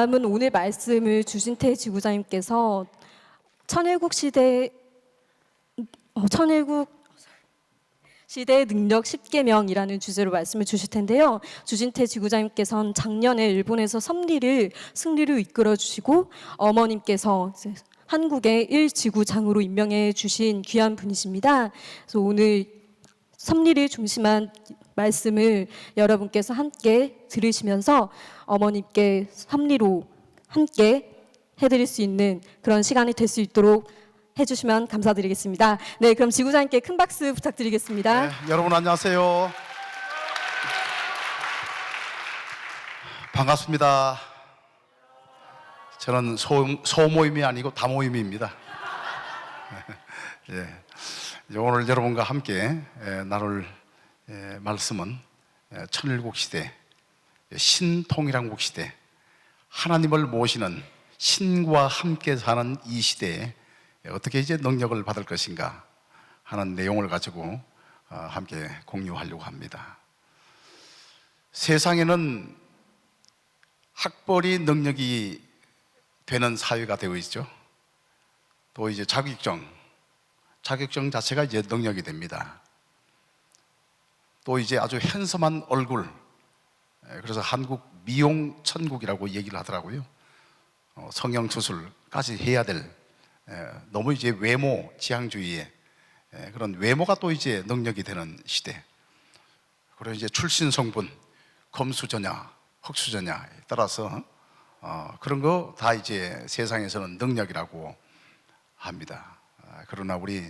다음은 오늘 말씀을 주신태 지구장님께서 천일국 시대 능력 10계명이라는 주제로 말씀을 주실 텐데요. 주진태 지구장님께서는 작년에 일본에서 승리를 이끌어 주시고 어머님께서 한국의 1지구장으로 임명해 주신 귀한 분이십니다. 그래서 오늘 섭리를 중심한 말씀을 여러분께서 함께 들으시면서 어머님께 섭리로 함께 해드릴 수 있는 그런 시간이 될 수 있도록 해주시면 감사드리겠습니다. 네, 그럼 지구장님께 큰 박수 부탁드리겠습니다. 네, 여러분 안녕하세요. 반갑습니다. 저는 소모임이 아니고 다모임입니다. 예, 오늘 여러분과 함께 나눌 말씀은 천일국 시대, 신통일왕국 시대, 하나님을 모시는 신과 함께 사는 이 시대에 어떻게 이제 능력을 받을 것인가 하는 내용을 가지고 함께 공유하려고 합니다. 세상에는 학벌이 능력이 되는 사회가 되어 있죠. 또 이제 자격증 자체가 이제 능력이 됩니다. 또 이제 아주 핸섬한 얼굴, 그래서 한국 미용 천국이라고 얘기를 하더라고요. 성형수술까지 해야 될 너무 이제 외모 지향주의의 그런 외모가 또 이제 능력이 되는 시대. 그리고 이제 출신 성분, 검수저냐, 흑수저냐에 따라서 그런 거 다 이제 세상에서는 능력이라고 합니다. 그러나 우리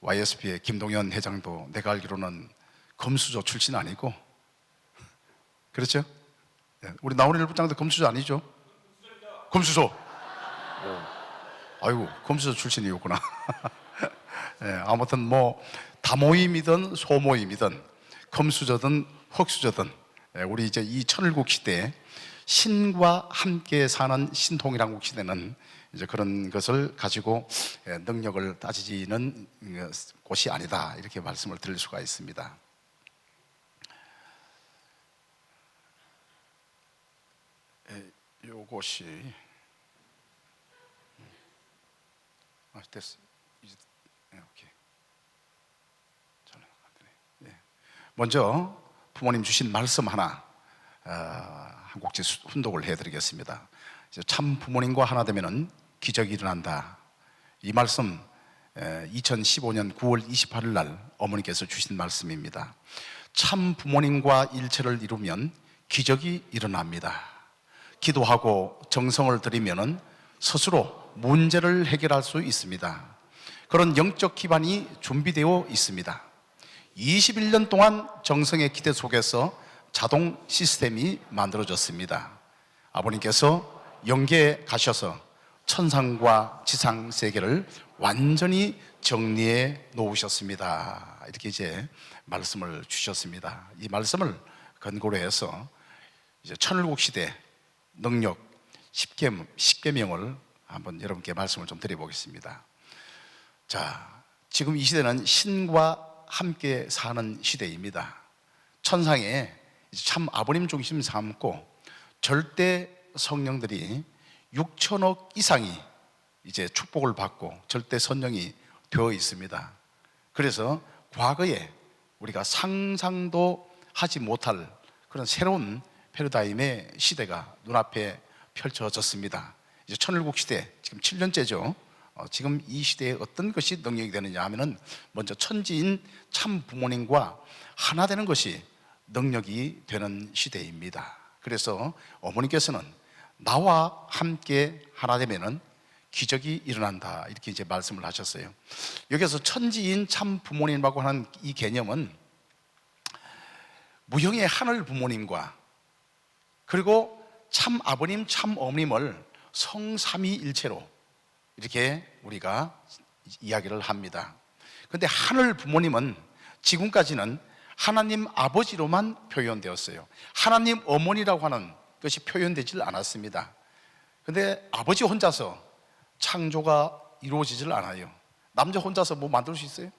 YSP의 김동연 회장도 내가 알기로는 검수저 출신 아니고, 그렇죠? 우리 나훈이 부장도 검수저 아니죠? 검수저. 아이고, 검수저 출신이었구나. 아무튼 뭐 다모임이든 소모임이든 검수저든 흑수저든 우리 이제 이 천일국 시대에 신과 함께 사는 신통일왕국 시대는 이제 그런 것을 가지고 능력을 따지는 곳이 아니다, 이렇게 말씀을 드릴 수가 있습니다. 요것이 됐어. 이제 오케이. 저는 안 되네. 먼저 부모님 주신 말씀 하나 한 곡지 훈독을 해드리겠습니다. 참 부모님과 하나 되면은 기적이 일어난다. 이 말씀 2015년 9월 28일 날 어머니께서 주신 말씀입니다. 참 부모님과 일체를 이루면 기적이 일어납니다. 기도하고 정성을 들이면은 스스로 문제를 해결할 수 있습니다. 그런 영적 기반이 준비되어 있습니다. 21년 동안 정성의 기대 속에서 자동 시스템이 만들어졌습니다. 아버님께서 영계에 가셔서 천상과 지상 세계를 완전히 정리해 놓으셨습니다. 이렇게 이제 말씀을 주셨습니다. 이 말씀을 근거로 해서 이제 천일국 시대 능력 10계명을 한번 여러분께 말씀을 좀 드려보겠습니다. 자, 지금 이 시대는 신과 함께 사는 시대입니다. 천상에 참 아버님 중심 삼고 절대 성령들이 6천억 이상이 이제 축복을 받고 절대 선령이 되어 있습니다. 그래서 과거에 우리가 상상도 하지 못할 그런 새로운 패러다임의 시대가 눈앞에 펼쳐졌습니다. 이제 천일국 시대 지금 7년째죠. 지금 이 시대에 어떤 것이 능력이 되느냐 하면은 먼저 천지인 참 부모님과 하나 되는 것이 능력이 되는 시대입니다. 그래서 어머니께서는 나와 함께 하나 되면은 기적이 일어난다, 이렇게 이제 말씀을 하셨어요. 여기서 천지인 참 부모님이라고 하는 이 개념은 무형의 하늘 부모님과 그리고 참 아버님, 참 어머님을 성삼위일체로 이렇게 우리가 이야기를 합니다. 그런데 하늘 부모님은 지금까지는 하나님 아버지로만 표현되었어요. 하나님 어머니라고 하는 것이 표현되질 않았습니다. 그런데 아버지 혼자서 창조가 이루어지질 않아요. 남자 혼자서 뭐 만들 수 있어요?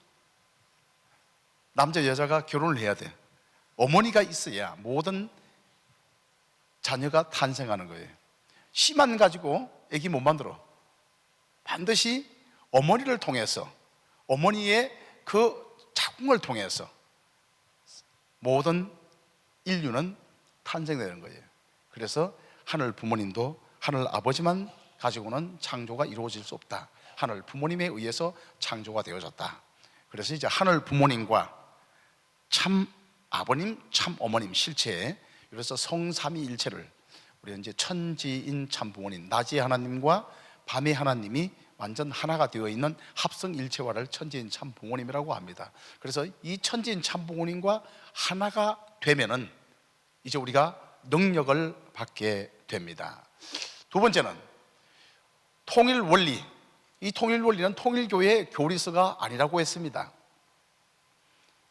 남자 여자가 결혼을 해야 돼. 어머니가 있어야 모든 자녀가 탄생하는 거예요. 씨만 가지고 아기 못 만들어. 반드시 어머니를 통해서, 어머니의 그 자궁을 통해서 모든 인류는 탄생되는 거예요. 그래서 하늘 부모님도 하늘 아버지만 가지고는 창조가 이루어질 수 없다. 하늘 부모님에 의해서 창조가 되어졌다. 그래서 이제 하늘 부모님과 참 아버님, 참 어머님 실체에, 그래서 성삼위일체를 우리 이제 천지인 참 부모님, 낮의 하나님과 밤의 하나님이 완전 하나가 되어 있는 합성일체화를 천지인 참 부모님이라고 합니다. 그래서 이 천지인 참 부모님과 하나가 되면은 이제 우리가 능력을 받게 됩니다. 두 번째는 통일 원리. 이 통일 원리는 통일교회의 교리서가 아니라고 했습니다.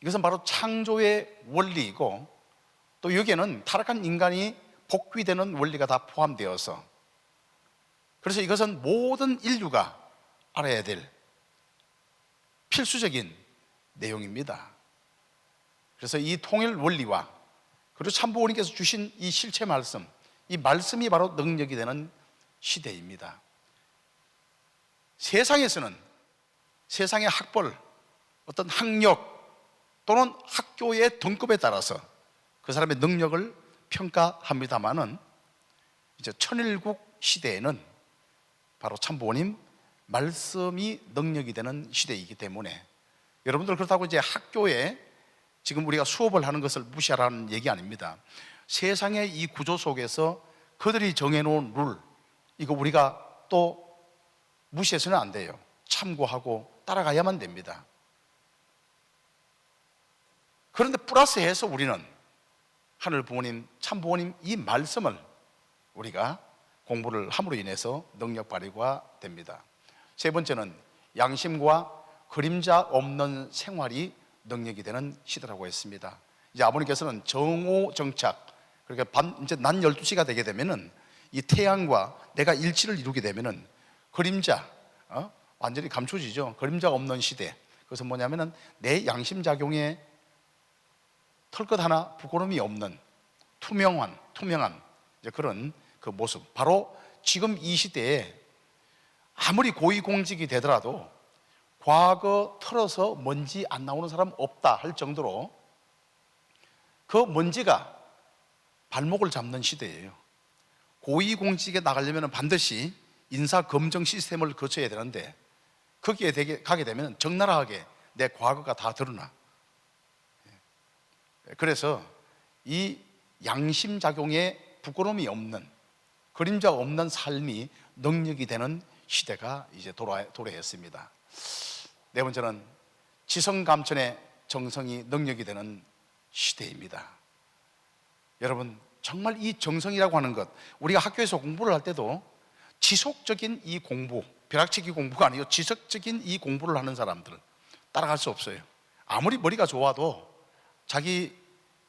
이것은 바로 창조의 원리이고, 또 여기에는 타락한 인간이 복귀되는 원리가 다 포함되어서, 그래서 이것은 모든 인류가 알아야 될 필수적인 내용입니다. 그래서 이 통일 원리와 그리고 참부모님께서 주신 이 실체 말씀, 이 말씀이 바로 능력이 되는 시대입니다. 세상에서는 세상의 학벌, 어떤 학력 또는 학교의 등급에 따라서 그 사람의 능력을 평가합니다마는, 이제 천일국 시대에는 바로 참부모님 말씀이 능력이 되는 시대이기 때문에, 여러분들 그렇다고 이제 학교에 지금 우리가 수업을 하는 것을 무시하라는 얘기 아닙니다. 세상의 이 구조 속에서 그들이 정해놓은 룰, 이거 우리가 또 무시해서는 안 돼요. 참고하고 따라가야만 됩니다. 그런데 플러스해서 우리는 하늘 부모님, 참 부모님 이 말씀을 우리가 공부를 함으로 인해서 능력 발휘가 됩니다. 세 번째는 양심과 그림자 없는 생활이 능력이 되는 시대라고 했습니다. 이제 아버님께서는 정오정착, 그러니까 이제 낮 12시가 되게 되면은 이 태양과 내가 일치를 이루게 되면은 그림자, 완전히 감춰지죠. 그림자 없는 시대. 그것은 뭐냐면은 내 양심작용에 털것 하나 부끄러움이 없는 투명한 이제 그런 그 모습. 바로 지금 이 시대에 아무리 고위공직이 되더라도 과거 털어서 먼지 안 나오는 사람 없다 할 정도로 그 먼지가 발목을 잡는 시대예요. 고위공직에 나가려면 반드시 인사검증 시스템을 거쳐야 되는데, 거기에 가게 되면 적나라하게 내 과거가 다 드러나. 그래서 이 양심작용에 부끄러움이 없는, 그림자 없는 삶이 능력이 되는 시대가 이제 도래했습니다. 네 번째는 지성감천의 정성이 능력이 되는 시대입니다. 여러분, 정말 이 정성이라고 하는 것, 우리가 학교에서 공부를 할 때도 지속적인 이 공부, 벼락치기 공부가 아니고 지속적인 이 공부를 하는 사람들 따라갈 수 없어요. 아무리 머리가 좋아도 자기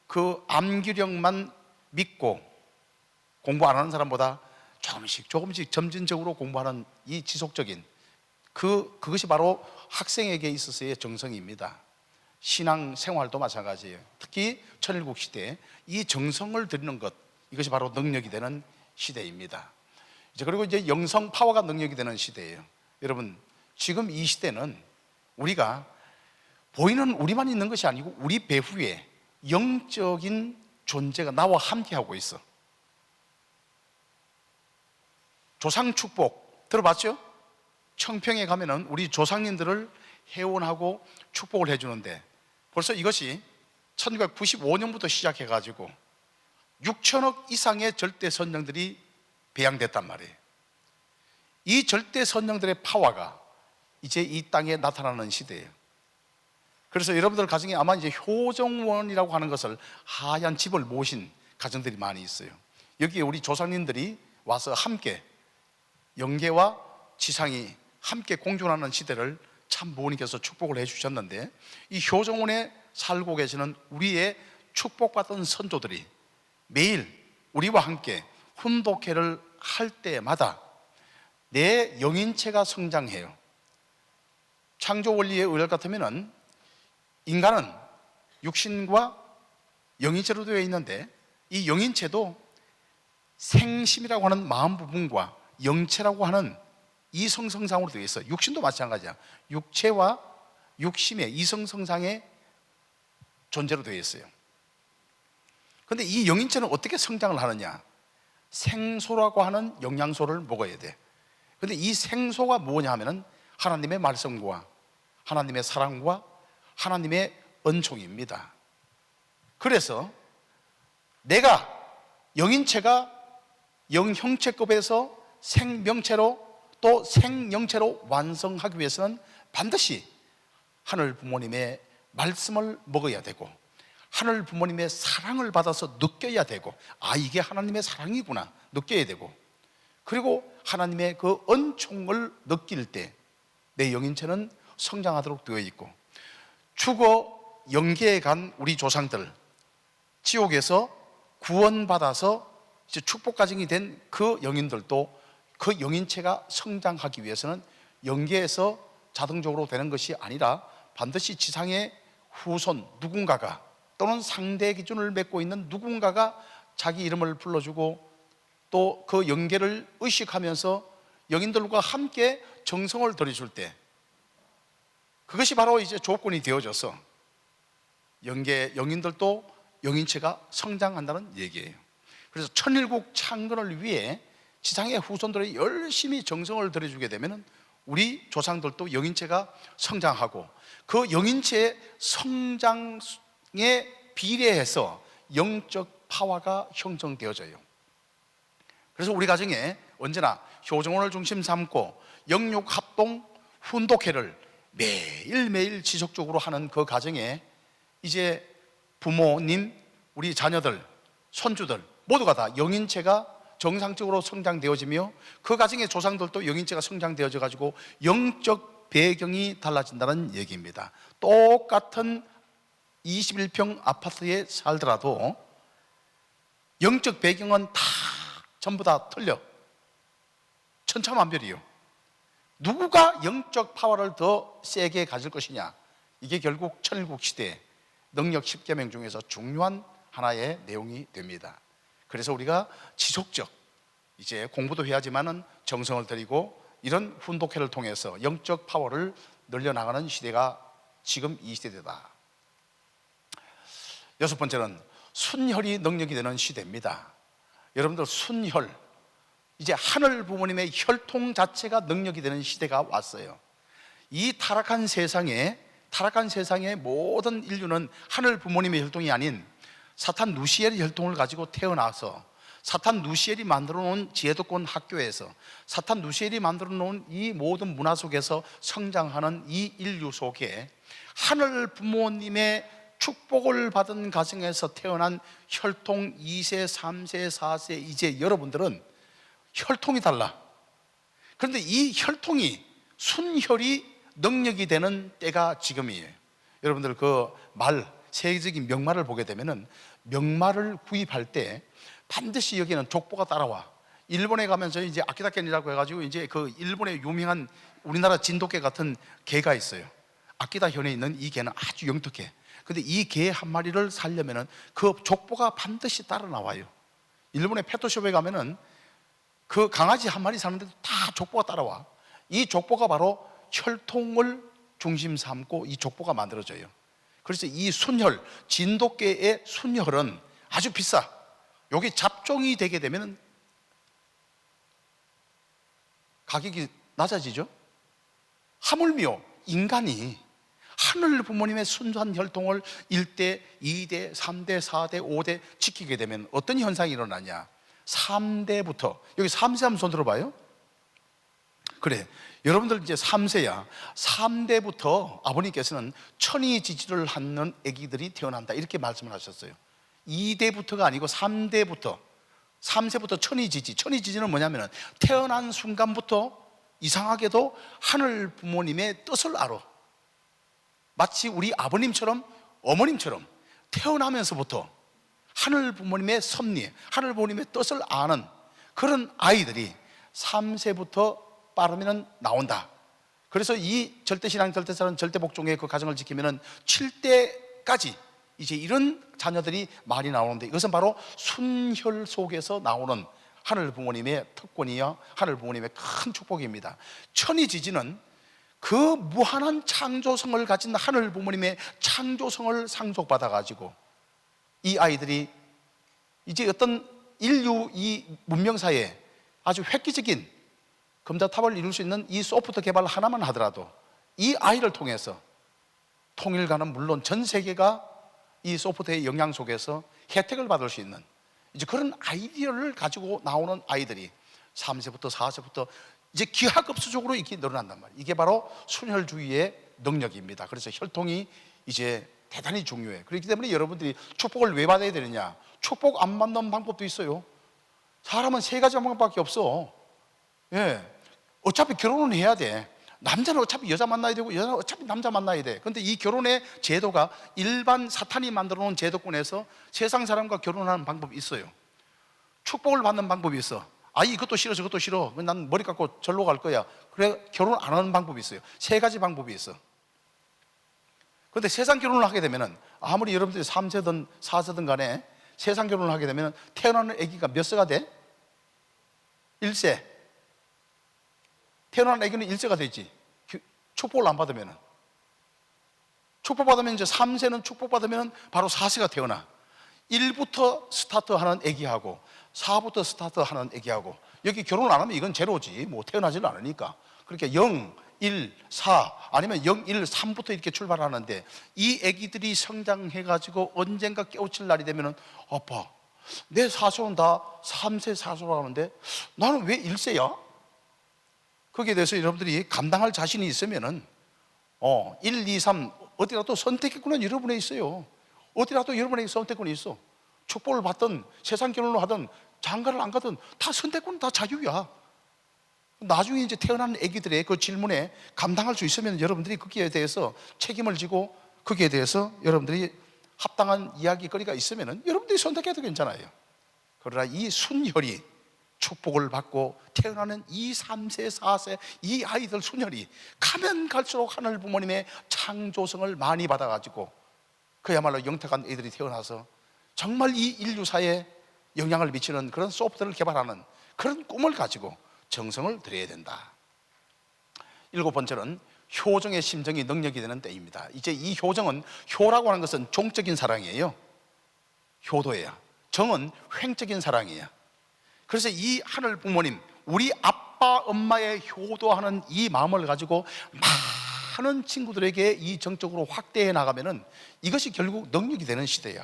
그 암기력만 믿고 공부 안 하는 사람보다 조금씩 점진적으로 공부하는 이 지속적인 그것이 바로 학생에게 있어서의 정성입니다. 신앙 생활도 마찬가지예요. 특히 천일국 시대에 이 정성을 들이는 것, 이것이 바로 능력이 되는 시대입니다. 그리고 이제 영성 파워가 능력이 되는 시대예요. 여러분, 지금 이 시대는 우리가 보이는 우리만 있는 것이 아니고 우리 배후에 영적인 존재가 나와 함께 하고 있어. 조상 축복 들어봤죠? 청평에 가면은 우리 조상님들을 회원하고 축복을 해주는데, 벌써 이것이 1995년부터 시작해가지고 6천억 이상의 절대 선령들이 배양됐단 말이에요. 이 절대 선령들의 파워가 이제 이 땅에 나타나는 시대예요. 그래서 여러분들 가정에 아마 이제 효정원이라고 하는 것을 하얀 집을 모신 가정들이 많이 있어요. 여기에 우리 조상님들이 와서 함께 영계와 지상이 함께 공존하는 시대를 참 부모님께서 축복을 해주셨는데, 이 효정원에 살고 계시는 우리의 축복받은 선조들이 매일 우리와 함께 훈독회를 할 때마다 내 영인체가 성장해요. 창조 원리의 의뢰 같으면은 인간은 육신과 영인체로 되어 있는데, 이 영인체도 생심이라고 하는 마음 부분과 영체라고 하는 이성성상으로 되어 있어요. 육신도 마찬가지야. 육체와 육심의 이성성상의 존재로 되어 있어요. 그런데 이 영인체는 어떻게 성장을 하느냐? 생소라고 하는 영양소를 먹어야 돼. 그런데 이 생소가 뭐냐 하면은 하나님의 말씀과 하나님의 사랑과 하나님의 은총입니다. 그래서 내가 영인체가 영형체급에서 생명체로 또 생영체로 완성하기 위해서는 반드시 하늘 부모님의 말씀을 먹어야 되고 하늘 부모님의 사랑을 받아서 느껴야 되고, 아, 이게 하나님의 사랑이구나 느껴야 되고, 그리고 하나님의 그 은총을 느낄 때 내 영인체는 성장하도록 되어 있고, 죽어 영계에 간 우리 조상들, 지옥에서 구원받아서 이제 축복가정이 된 그 영인들도 그 영인체가 성장하기 위해서는 영계에서 자동적으로 되는 것이 아니라 반드시 지상의 후손 누군가가 또는 상대 기준을 맺고 있는 누군가가 자기 이름을 불러주고 또 그 영계를 의식하면서 영인들과 함께 정성을 들여줄 때, 그것이 바로 이제 조건이 되어져서 영인들도 영인체가 성장한다는 얘기예요. 그래서 천일국 창건을 위해 지상의 후손들이 열심히 정성을 들여주게 되면 우리 조상들도 영인체가 성장하고, 그 영인체의 성장에 비례해서 영적 파워가 형성되어져요. 그래서 우리 가정에 언제나 효정원을 중심 삼고 영육 합동 훈독회를 매일매일 지속적으로 하는 그 가정에 이제 부모님, 우리 자녀들, 손주들 모두가 다 영인체가 정상적으로 성장되어지며 그 가정의 조상들도 영인체가 성장되어져 가지고 영적 배경이 달라진다는 얘기입니다. 똑같은 21평 아파트에 살더라도 영적 배경은 다 전부 다 틀려. 천차만별이요. 누구가 영적 파워를 더 세게 가질 것이냐, 이게 결국 천일국 시대 능력 10계명 중에서 중요한 하나의 내용이 됩니다. 그래서 우리가 지속적 이제 공부도 해야지만은 정성을 들이고 이런 훈독회를 통해서 영적 파워를 늘려나가는 시대가 지금 이 시대다. 여섯 번째는 순혈이 능력이 되는 시대입니다. 여러분들, 순혈, 이제 하늘 부모님의 혈통 자체가 능력이 되는 시대가 왔어요. 이 타락한 세상에 모든 인류는 하늘 부모님의 혈통이 아닌 사탄 누시엘의 혈통을 가지고 태어나서 사탄 누시엘이 만들어 놓은 지혜도권 학교에서 사탄 누시엘이 만들어 놓은 이 모든 문화 속에서 성장하는 이 인류 속에 하늘 부모님의 축복을 받은 가정에서 태어난 혈통 2세, 3세, 4세, 이제 여러분들은 혈통이 달라. 그런데 이 혈통이 순혈이 능력이 되는 때가 지금이에요. 여러분들 그 말, 세계적인 명말을 보게 되면은 명말을 구입할 때 반드시 여기는 족보가 따라와. 일본에 가면서 이제 아키다켄이라고 해가지고 이제 그 일본의 유명한 우리나라 진돗개 같은 개가 있어요. 아키다 현에 있는 이 개는 아주 영특해. 근데 이 개 한 마리를 살려면은 그 족보가 반드시 따라 나와요. 일본의 페트숍에 가면은 그 강아지 한 마리 사는데도 다 족보가 따라와. 이 족보가 바로 혈통을 중심 삼고 이 족보가 만들어져요. 그래서 이 순혈, 진돗개의 순혈은 아주 비싸. 여기 잡종이 되게 되면 가격이 낮아지죠. 하물며 인간이 하늘 부모님의 순수한 혈통을 1대, 2대, 3대, 4대, 5대 지키게 되면 어떤 현상이 일어나냐. 3대부터, 여기 3세 한번 손 들어봐요. 그래, 여러분들 이제 3세야. 3대부터 아버님께서는 천이지지를 하는 아기들이 태어난다 이렇게 말씀을 하셨어요. 2대부터가 아니고 3대부터, 3세부터 천이지지. 천이지지는 뭐냐면 태어난 순간부터 이상하게도 하늘 부모님의 뜻을 알아. 마치 우리 아버님처럼 어머님처럼 태어나면서부터 하늘 부모님의 섭리, 하늘 부모님의 뜻을 아는 그런 아이들이 3세부터 빠르면 나온다. 그래서 이 절대신앙, 절대사랑, 절대복종의 그 가정을 지키면 7대까지 이제 이런 자녀들이 많이 나오는데, 이것은 바로 순혈 속에서 나오는 하늘 부모님의 특권이요, 하늘 부모님의 큰 축복입니다. 천이지지는 그 무한한 창조성을 가진 하늘 부모님의 창조성을 상속받아 가지고 이 아이들이 이제 어떤 인류 이 문명사에 아주 획기적인 금자탑을 이룰 수 있는 이 소프트 개발 하나만 하더라도 이 아이를 통해서 통일가는 물론 전 세계가 이 소프트의 영향 속에서 혜택을 받을 수 있는 이제 그런 아이디어를 가지고 나오는 아이들이 3세부터 4세부터 이제 기하급수적으로 이렇게 늘어난단 말이에요. 이게 바로 순혈주의의 능력입니다. 그래서 혈통이 이제 대단히 중요해요. 그렇기 때문에 여러분들이 축복을 왜 받아야 되느냐? 축복 안 받는 방법도 있어요. 사람은 세 가지 방법밖에 없어. 예, 어차피 결혼은 해야 돼. 남자는 어차피 여자 만나야 되고 여자는 어차피 남자 만나야 돼. 그런데 이 결혼의 제도가 일반 사탄이 만들어 놓은 제도권에서 세상 사람과 결혼하는 방법이 있어요. 축복을 받는 방법이 있어. 아, 이것도 싫어 저것도 싫어, 난 머리 깎고 절로 갈 거야. 그래 결혼 안 하는 방법이 있어요. 세 가지 방법이 있어. 그런데 세상 결혼을 하게 되면은 아무리 여러분들이 3세든 4세든 간에 세상 결혼을 하게 되면 태어나는 아기가 몇 세가 돼? 1세. 태어나는 아기는 1세가 되지. 축복을 안 받으면. 축복받으면 이제 3세는 축복받으면 바로 4세가 태어나. 1부터 스타트하는 아기하고 4부터 스타트하는 아기하고, 여기 결혼 안 하면 이건 제로지. 뭐 태어나지는 않으니까. 그러니까 0, 1, 4 아니면 0, 1, 3부터 이렇게 출발하는데 이 아기들이 성장해가지고 언젠가 깨우칠 날이 되면은 아빠, 내 사손은 다 3세 사손을 하는데 나는 왜 1세야? 거기에 대해서 여러분들이 감당할 자신이 있으면은 1, 2, 3 어디라도 선택권은 여러분에 있어요. 어디라도 여러분에게 선택권이 있어. 축복을 받든 세상 결혼을 하든 장가를 안 가든 다 선택권은 다 자유야. 나중에 이제 태어나는 아기들의 그 질문에 감당할 수 있으면 여러분들이 거기에 대해서 책임을 지고 거기에 대해서 여러분들이 합당한 이야기거리가 있으면 여러분들이 선택해도 괜찮아요. 그러나 이 순혈이 축복을 받고 태어나는 이 3세 4세 이 아이들 순혈이 가면 갈수록 하늘 부모님의 창조성을 많이 받아가지고 그야말로 영특한 애들이 태어나서 정말 이 인류사에 영향을 미치는 그런 소프트를 개발하는 그런 꿈을 가지고 정성을 들여야 된다. 7번째는 효정의 심정이 능력이 되는 때입니다. 이제 이 효정은, 효라고 하는 것은 종적인 사랑이에요. 효도예요. 정은 횡적인 사랑이에요. 그래서 이 하늘 부모님, 우리 아빠 엄마의 효도하는 이 마음을 가지고 많은 친구들에게 이 정적으로 확대해 나가면은 이것이 결국 능력이 되는 시대야.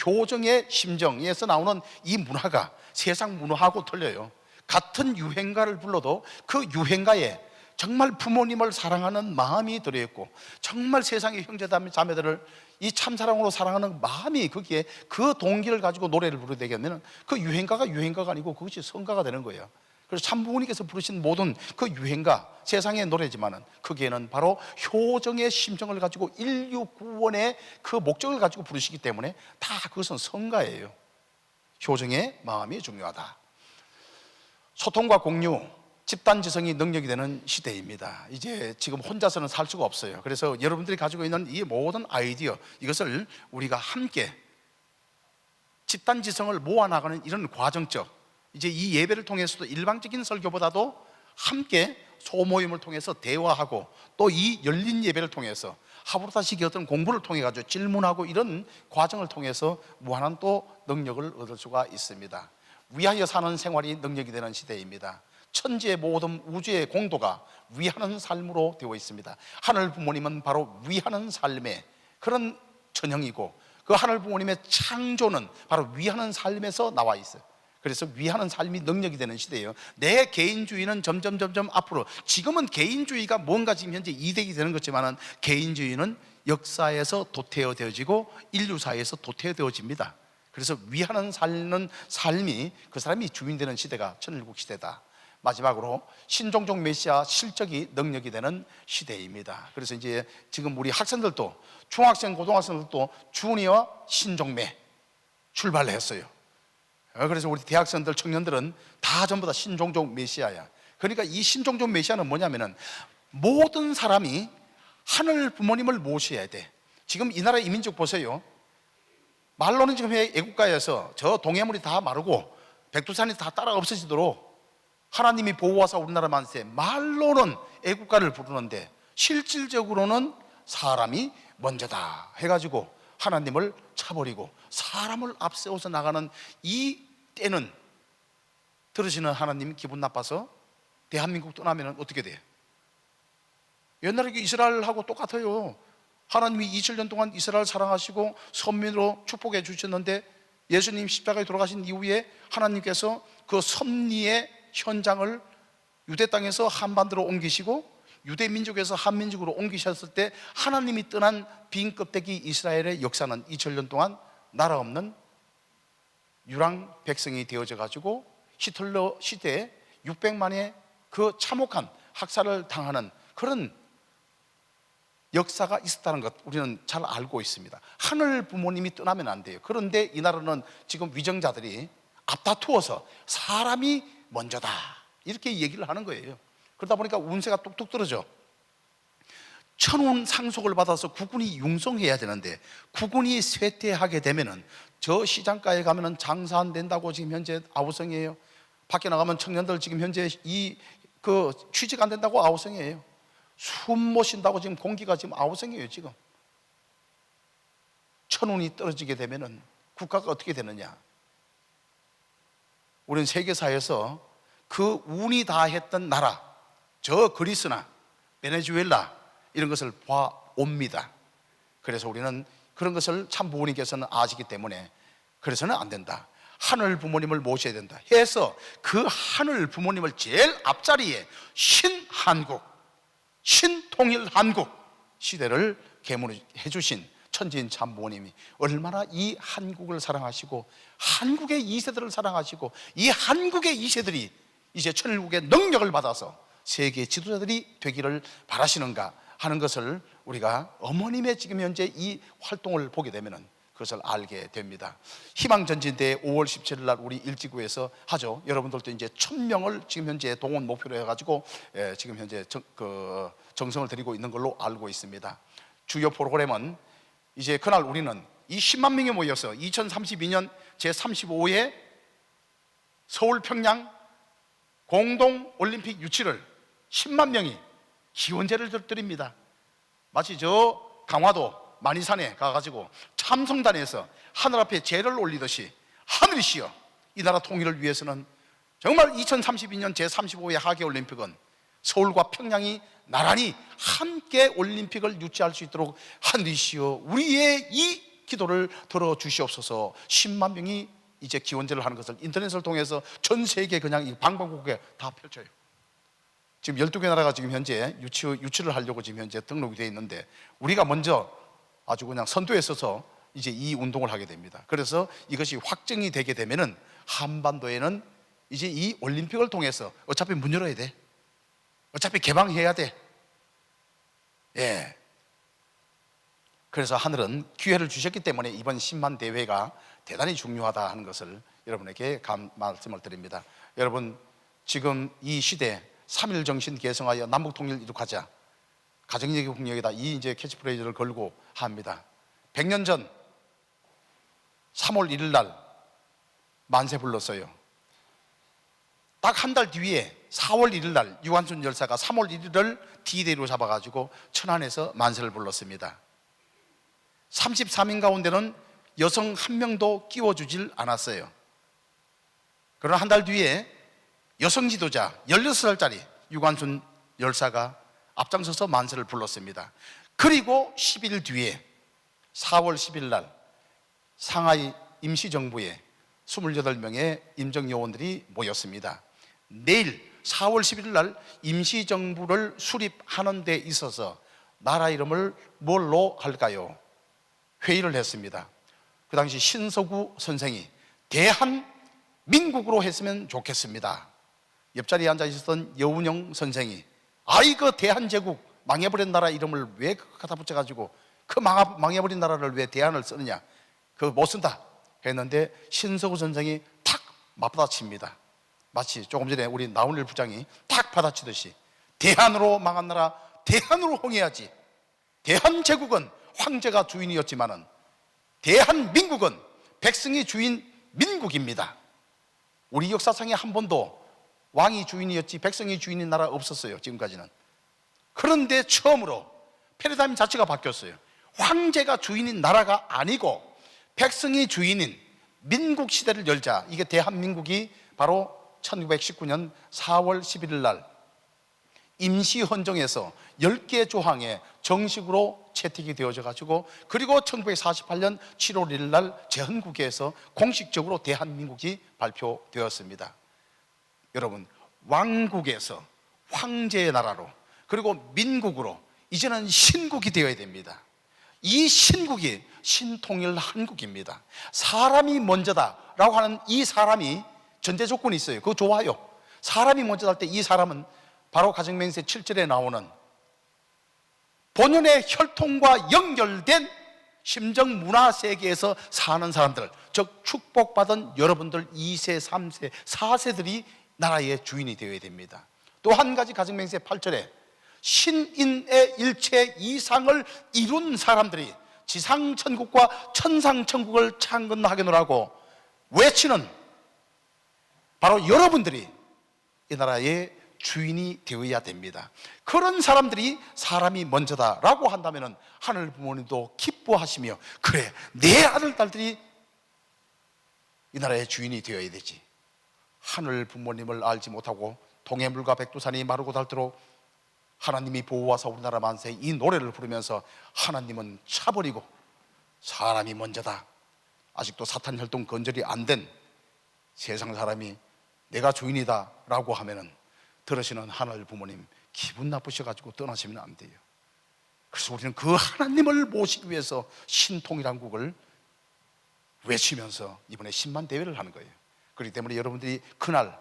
효정의 심정에서 나오는 이 문화가 세상 문화하고 틀려요. 같은 유행가를 불러도 그 유행가에 정말 부모님을 사랑하는 마음이 들어있고 정말 세상의 형제 자매들을 이 참사랑으로 사랑하는 마음이 거기에 그 동기를 가지고 노래를 부르게 되면 그 유행가가 유행가가 아니고 그것이 성가가 되는 거예요. 그래서 참부모님께서 부르신 모든 그 유행가, 세상의 노래지만은 거기에는 바로 효정의 심정을 가지고 인류 구원의 그 목적을 가지고 부르시기 때문에 다 그것은 성가예요. 효정의 마음이 중요하다. 소통과 공유, 집단지성이 능력이 되는 시대입니다. 이제 지금 혼자서는 살 수가 없어요. 그래서 여러분들이 가지고 있는 이 모든 아이디어, 이것을 우리가 함께 집단지성을 모아나가는 이런 과정적, 이제 이 예배를 통해서도 일방적인 설교보다도 함께 소모임을 통해서 대화하고 또 이 열린 예배를 통해서 하루다시기 어떤 공부를 통해 가지고 질문하고 이런 과정을 통해서 무한한 또 능력을 얻을 수가 있습니다. 위하여 사는 생활이 능력이 되는 시대입니다. 천지의 모든 우주의 공도가 위하는 삶으로 되어 있습니다. 하늘 부모님은 바로 위하는 삶의 그런 전형이고 그 하늘 부모님의 창조는 바로 위하는 삶에서 나와 있어요. 그래서 위하는 삶이 능력이 되는 시대예요. 내 개인주의는 점점 앞으로, 지금은 개인주의가 뭔가 지금 현재 이득이 되는 거지만은 개인주의는 역사에서 도태되어지고 인류사에서 도태되어집니다. 그래서 위하는 사는 삶이 그 사람이 주인되는 시대가 천일국 시대다. 마지막으로 신종종 메시아 실적이 능력이 되는 시대입니다. 그래서 이제 지금 우리 학생들도 중학생, 고등학생들도 준이와 신종매 출발했어요. 그래서 우리 대학생들, 청년들은 다 전부 다 신종종 메시아야. 그러니까 이 신종종 메시아는 뭐냐면은 모든 사람이 하늘 부모님을 모셔야 돼. 지금 이 나라 이민족 보세요. 말로는 지금 애국가에서 저 동해물이 다 마르고 백두산이 다 따라 없어지도록 하나님이 보호하사 우리나라 만세, 말로는 애국가를 부르는데 실질적으로는 사람이 먼저다 해가지고 하나님을 차버리고 사람을 앞세워서 나가는 이 때는, 들으시는 하나님 기분 나빠서 대한민국 떠나면 어떻게 돼요? 옛날에 이스라엘하고 똑같아요. 하나님이 2000년 동안 이스라엘 사랑하시고 선민으로 축복해 주셨는데 예수님 십자가에 돌아가신 이후에 하나님께서 그 섭리의 현장을 유대 땅에서 한반도로 옮기시고 유대 민족에서 한민족으로 옮기셨을 때 하나님이 떠난 빈 껍데기 이스라엘의 역사는 2000년 동안 나라 없는 유랑 백성이 되어져 가지고 히틀러 시대에 600만의 그 참혹한 학살을 당하는 그런 역사가 있었다는 것 우리는 잘 알고 있습니다. 하늘 부모님이 떠나면 안 돼요. 그런데 이 나라는 지금 위정자들이 앞다투어서 사람이 먼저다 이렇게 얘기를 하는 거예요. 그러다 보니까 운세가 뚝뚝 떨어져. 천운 상속을 받아서 국군이 융성해야 되는데 국군이 쇠퇴하게 되면은 저 시장가에 가면은 장사 안 된다고 지금 현재 아우성이에요. 밖에 나가면 청년들 지금 현재 취직 안 된다고 아우성이에요. 숨 못 쉰다고 지금 공기가 지금 아우성이에요. 지금 천운이 떨어지게 되면은 국가가 어떻게 되느냐? 우리는 세계사에서 그 운이 다 했던 나라, 저 그리스나 베네수엘라 이런 것을 봐옵니다. 그래서 우리는 그런 것을 참 부모님께서는 아시기 때문에 그래서는 안 된다. 하늘 부모님을 모셔야 된다 해서 그 하늘 부모님을 제일 앞자리에 신한국, 신통일한국 시대를 계문해 주신 천지인 참부모님이 얼마나 이 한국을 사랑하시고 한국의 2세들을 사랑하시고 이 한국의 2세들이 이제 천일국의 능력을 받아서 세계 지도자들이 되기를 바라시는가 하는 것을 우리가 어머님의 지금 현재 이 활동을 보게 되면 그것을 알게 됩니다. 희망전진대 5월 17일 날 우리 일지구에서 하죠. 여러분들도 이제 1000명을 지금 현재 동원 목표로 해가지고 지금 현재 정성을 들이고 있는 걸로 알고 있습니다. 주요 프로그램은 이제 그날 우리는 이 10만 명이 모여서 2032년 제35회 서울 평양 공동 올림픽 유치를 10만 명이 기원제를 드립니다. 마치 저 강화도 만이산에 가가지고 참성단에서 하늘 앞에 제를 올리듯이 하늘이시여 이 나라 통일을 위해서는 정말 2032년 제35회 하계올림픽은 서울과 평양이 나란히 함께 올림픽을 유치할 수 있도록 하늘이시여 우리의 이 기도를 들어주시옵소서. 10만 명이 이제 기원제를 하는 것을 인터넷을 통해서 전 세계 그냥 이 방방곡곡에 다 펼쳐요. 지금 12개 나라가 지금 현재 유치를 하려고 지금 현재 등록이 되어 있는데 우리가 먼저 아주 그냥 선두에 서서 이제 이 운동을 하게 됩니다. 그래서 이것이 확정이 되게 되면은 한반도에는 이제 이 올림픽을 통해서 어차피 문 열어야 돼. 어차피 개방해야 돼. 예. 그래서 하늘은 기회를 주셨기 때문에 이번 10만 대회가 대단히 중요하다 하는 것을 여러분에게 말씀을 드립니다. 여러분 지금 이 시대 3.1 정신 계승하여 남북통일 이룩하자 가정예기 국력이다 이 이제 캐치프레이즈를 걸고 합니다. 100년 전 3월 1일 날 만세 불렀어요. 딱 한 달 뒤에 4월 1일 날 유관순 열사가 3월 1일을 D-Day로 잡아가지고 천안에서 만세를 불렀습니다. 33인 가운데는 여성 한 명도 끼워주질 않았어요. 그러나 한 달 뒤에 여성 지도자 16살짜리 유관순 열사가 앞장서서 만세를 불렀습니다. 그리고 10일 뒤에 4월 10일 날 상하이 임시정부에 28명의 임정요원들이 모였습니다. 내일 4월 11일 날 임시정부를 수립하는 데 있어서 나라 이름을 뭘로 할까요? 회의를 했습니다. 그 당시 신서구 선생이 대한민국으로 했으면 좋겠습니다. 옆자리에 앉아 있었던 여운영 선생이 그 대한제국 망해버린 나라 이름을 왜 갖다 붙여가지고 그 망해버린 나라를 왜 대한을 쓰느냐, 그거 못 쓴다 했는데 신서구 선생이 탁 맞받아칩니다. 마치 조금 전에 우리 나훈일 부장이 탁 받아치듯이 대한으로 망한 나라 대한으로 홍해야지. 대한제국은 황제가 주인이었지만은 대한민국은 백성이 주인 민국입니다. 우리 역사상에 한 번도 왕이 주인이었지 백성이 주인인 나라 없었어요, 지금까지는. 그런데 처음으로 패러다임 자체가 바뀌었어요. 황제가 주인인 나라가 아니고 백성이 주인인 민국 시대를 열자. 이게 대한민국이 바로 1919년 4월 11일 날 임시헌정에서 10개 조항에 정식으로 채택이 되어져 가지고, 그리고 1948년 7월 1일 날 제헌국회에서 공식적으로 대한민국이 발표되었습니다. 여러분, 왕국에서 황제의 나라로, 그리고 민국으로 이제는 신국이 되어야 됩니다. 이 신국이 신통일 한국입니다. 사람이 먼저다라고 하는 이 사람이 전제 조건이 있어요. 그거 좋아요. 사람이 먼저다 할 때 이 사람은 바로 가정맹세 7절에 나오는 본연의 혈통과 연결된 심정 문화 세계에서 사는 사람들, 즉 축복받은 여러분들 2세, 3세, 4세들이 나라의 주인이 되어야 됩니다. 또 한 가지 가정맹세 8절에 신인의 일체 이상을 이룬 사람들이 지상천국과 천상천국을 창건하게노라고 외치는 바로 여러분들이 이 나라의 주인이 되어야 됩니다. 그런 사람들이 사람이 먼저다라고 한다면 하늘 부모님도 기뻐하시며, 그래, 내 아들 딸들이 이 나라의 주인이 되어야 되지. 하늘 부모님을 알지 못하고 동해물과 백두산이 마르고 닳도록 하나님이 보호하사 우리나라 만세, 이 노래를 부르면서 하나님은 차버리고 사람이 먼저다, 아직도 사탄 혈통 건절이 안 된 세상 사람이 내가 주인이다 라고 하면은 들으시는 하늘 부모님 기분 나쁘셔가지고 떠나시면 안 돼요. 그래서 우리는 그 하나님을 모시기 위해서 신통일한국을 외치면서 이번에 10만 대회를 하는 거예요. 그렇기 때문에 여러분들이 그날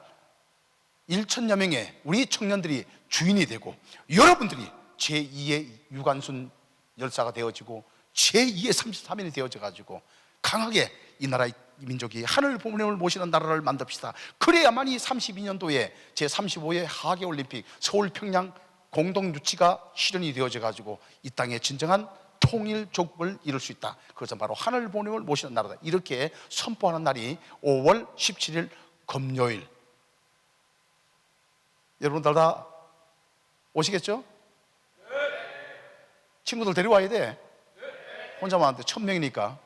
1천여 명의 우리 청년들이 주인이 되고, 여러분들이 제2의 유관순 열사가 되어지고 제2의 33인이 되어져 가지고 강하게 이 나라의 민족이 하늘 부모님을 모시는 나라를 만듭시다. 그래야만 이 32년도에 제35회 하계올림픽 서울 평양 공동유치가 실현이 되어져 가지고 이 땅에 진정한 통일 조국을 이룰 수 있다. 그것은 바로 하늘 부모님을 모시는 나라다. 이렇게 선포하는 날이 5월 17일 금요일. 여러분들 다 오시겠죠? 친구들 데려와야 돼. 혼자만 안 돼. 1000명이니까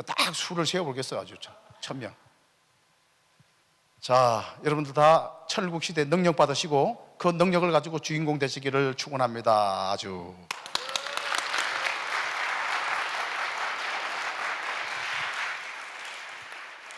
딱 수를 세워보겠어. 아주 1000명. 자, 여러분들 다 천일국 시대 능력 받으시고 그 능력을 가지고 주인공 되시기를 축원합니다. 아주